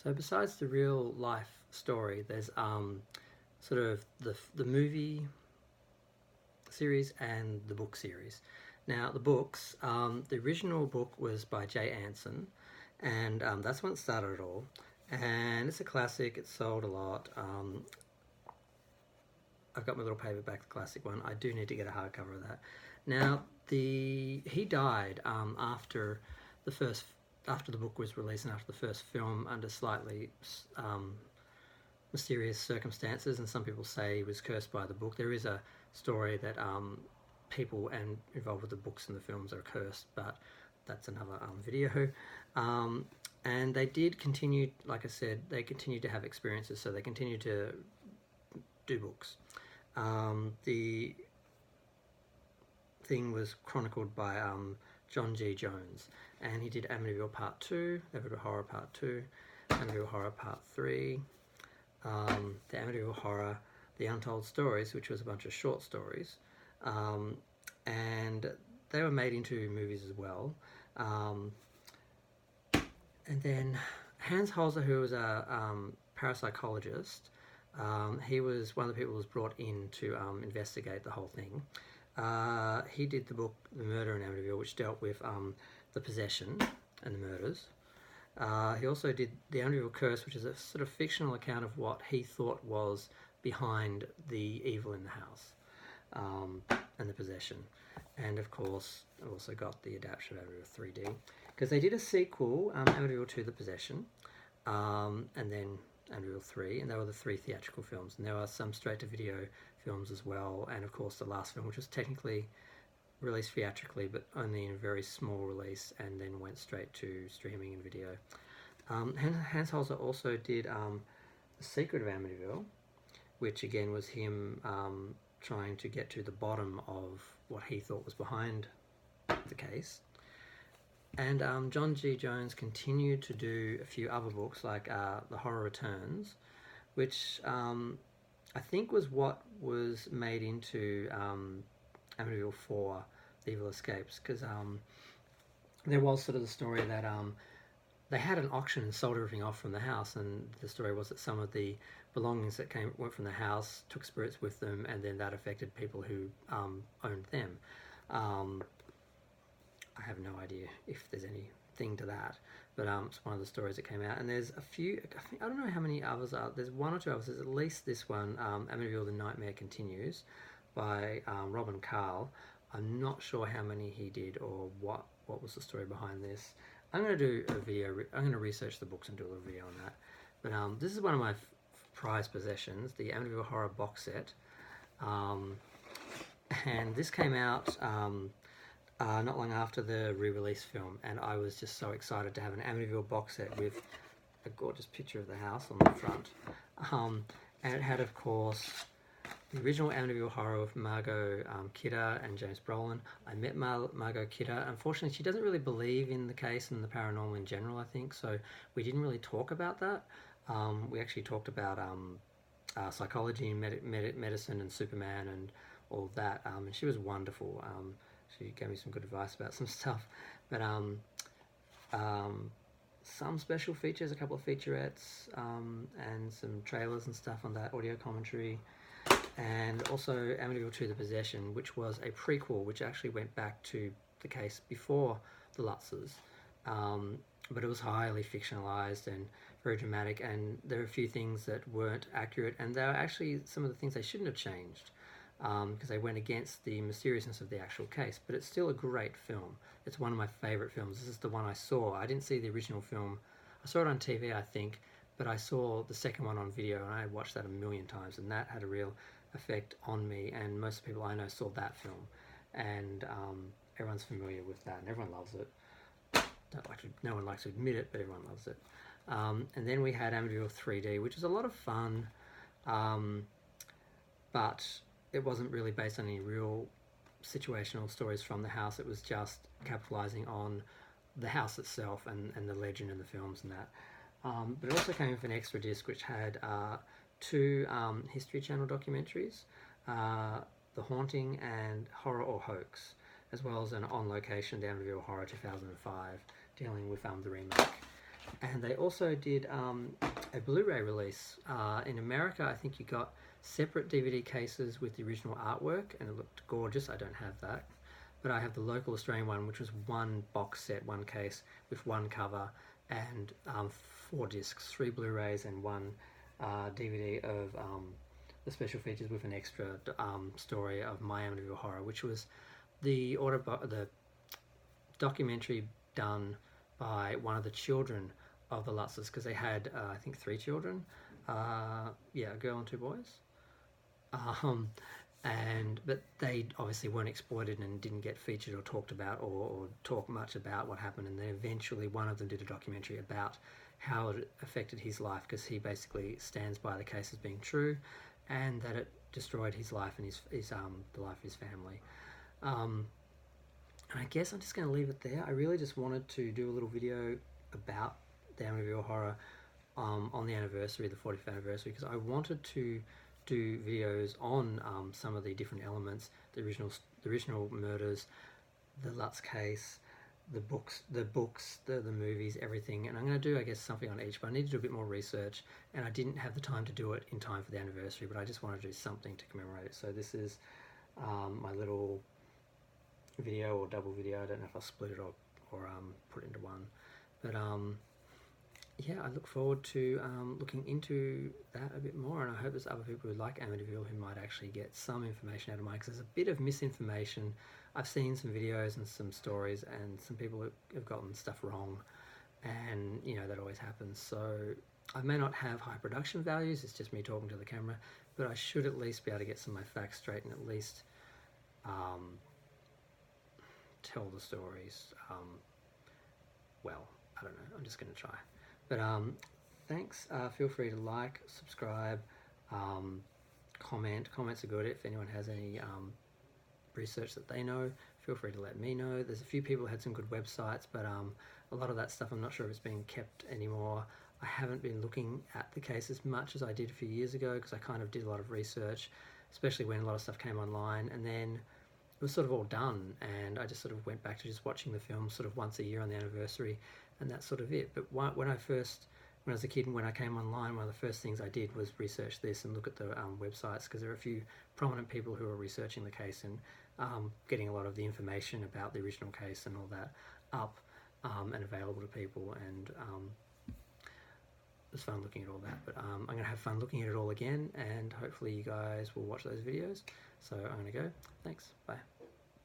So besides the real life story, there's sort of the movie series and the book series. Now the books, the original book was by Jay Anson, and that's when it started it all. And it's a classic. It sold a lot. I've got my little paperback, the classic one. I do need to get a hardcover of that. Now he died after the book was released and after the first film under slightly mysterious circumstances, and some people say he was cursed by the book. There is a story that people involved with the books and the films are cursed, but that's another video. And they did continue, like I said, they continued to have experiences, so they continued to do books. The thing was chronicled by John G. Jones, and he did Amityville Part 2, Amityville Horror Part 2, Amityville Horror Part 3, the Amityville Horror, The Untold Stories, which was a bunch of short stories, and they were made into movies as well. And then Hans Holzer, who was a parapsychologist, he was one of the people who was brought in to investigate the whole thing. He did the book The Murder in Amityville, which dealt with the possession and the murders. He also did The Amityville Curse, which is a sort of fictional account of what he thought was behind the evil in the house and the possession. And of course, I've also got the adaptation of Amityville 3D, because they did a sequel, Amityville 2 The Possession, and then Amityville 3, and they were the 3 theatrical films. And there are some straight-to-video films as well, and of course the last film, which was technically released theatrically, but only in a very small release, and then went straight to streaming and video. Hans Holzer also did The Secret of Amityville, which again was him trying to get to the bottom of what he thought was behind the case. And John G. Jones continued to do a few other books, like The Horror Returns, which I think was what was made into Amityville 4, The Evil Escapes, because there was sort of the story that they had an auction and sold everything off from the house, and the story was that some of the belongings that went from the house took spirits with them, and then that affected people who owned them. I have no idea if there's anything to that, but it's one of the stories that came out. And there's a few, I don't know how many others are. There's one or two others. There's at least this one, Amityville: The Nightmare Continues, by Robin Carl. I'm not sure how many he did or what was the story behind this. I'm going to do a video. I'm going to research the books and do a little video on that. But this is one of my prized possessions, the Amityville Horror box set. And this came out not long after the re-release film, and I was just so excited to have an Amityville box set with a gorgeous picture of the house on the front. And it had, of course, the original Amityville Horror with Margot Kidder and James Brolin. I met Margot Kidder. Unfortunately, she doesn't really believe in the case and the paranormal in general, I think, so we didn't really talk about that. We actually talked about psychology and medicine and Superman and all of that, and she was wonderful. She gave me some good advice about some stuff, but some special features, a couple of featurettes, and some trailers and stuff on that, audio commentary, and also Amityville 2 The Possession, which was a prequel, which actually went back to the case before the Lutzes, but it was highly fictionalized and very dramatic, and there are a few things that weren't accurate, and there are actually some of the things they shouldn't have changed, because they went against the mysteriousness of the actual case. But it's still a great film. It's one of my favorite films. This is the one I saw. I didn't see the original film. I saw it on TV, I think, but I saw the second one on video, and I watched that a million times, and that had a real effect on me, and most of the people I know saw that film, and everyone's familiar with that, and everyone loves it. No one likes to admit it, but everyone loves it. And then we had Amityville 3D, which was a lot of fun, but it wasn't really based on any real situational stories from the house. It was just capitalizing on the house itself and the legend in the films and that. But it also came with an extra disc which had 2 History Channel documentaries, The Haunting and Horror or Hoax, as well as an on location, the Amityville Horror 2005, dealing with the remake. And they also did a Blu-ray release. In America, I think you got separate DVD cases with the original artwork, and it looked gorgeous. I don't have that, but I have the local Australian one, which was one box set, one case with one cover, and 4 discs, 3 Blu-rays and 1 DVD of the special features with an extra story of My Amityville Horror, which was the documentary done by one of the children of the Lutzes, because they had I think 3 children, yeah, a girl and 2 boys, but they obviously weren't exploited and didn't get featured or talked about or talk much about what happened. And then eventually one of them did a documentary about how it affected his life, because he basically stands by the case as being true, and that it destroyed his life and the life of his family. And I guess I'm just going to leave it there. I really just wanted to do a little video about the Amityville Horror on the anniversary, the 40th anniversary, because I wanted to do videos on some of the different elements, the original murders, the Lutz case, the books, the movies, everything. And I'm going to do, I guess, something on each, but I need to do a bit more research, and I didn't have the time to do it in time for the anniversary, but I just wanted to do something to commemorate it. So this is my little video, or double video. I don't know if I'll split it or put it into one, but yeah, I look forward to looking into that a bit more, and I hope there's other people who like Amityville who might actually get some information out of mine, because there's a bit of misinformation. I've seen some videos and some stories, and some people have gotten stuff wrong, and you know, that always happens. So I may not have high production values, it's just me talking to the camera, but I should at least be able to get some of my facts straight, and at least tell the stories well. I don't know, I'm just going to try. But thanks. Feel free to like, subscribe, comment. Comments are good. If anyone has any research that they know, feel free to let me know. There's a few people who had some good websites, but a lot of that stuff I'm not sure if it's being kept anymore. I haven't been looking at the case as much as I did a few years ago, because I kind of did a lot of research, especially when a lot of stuff came online, and then it was sort of all done, and I just sort of went back to just watching the film sort of once a year on the anniversary, and that's sort of it. But when I was a kid and when I came online, one of the first things I did was research this and look at the websites, because there are a few prominent people who are researching the case and getting a lot of the information about the original case and all that up and available to people, and it was fun looking at all that. But I'm going to have fun looking at it all again, and hopefully you guys will watch those videos. So I'm going to go. Thanks. Bye.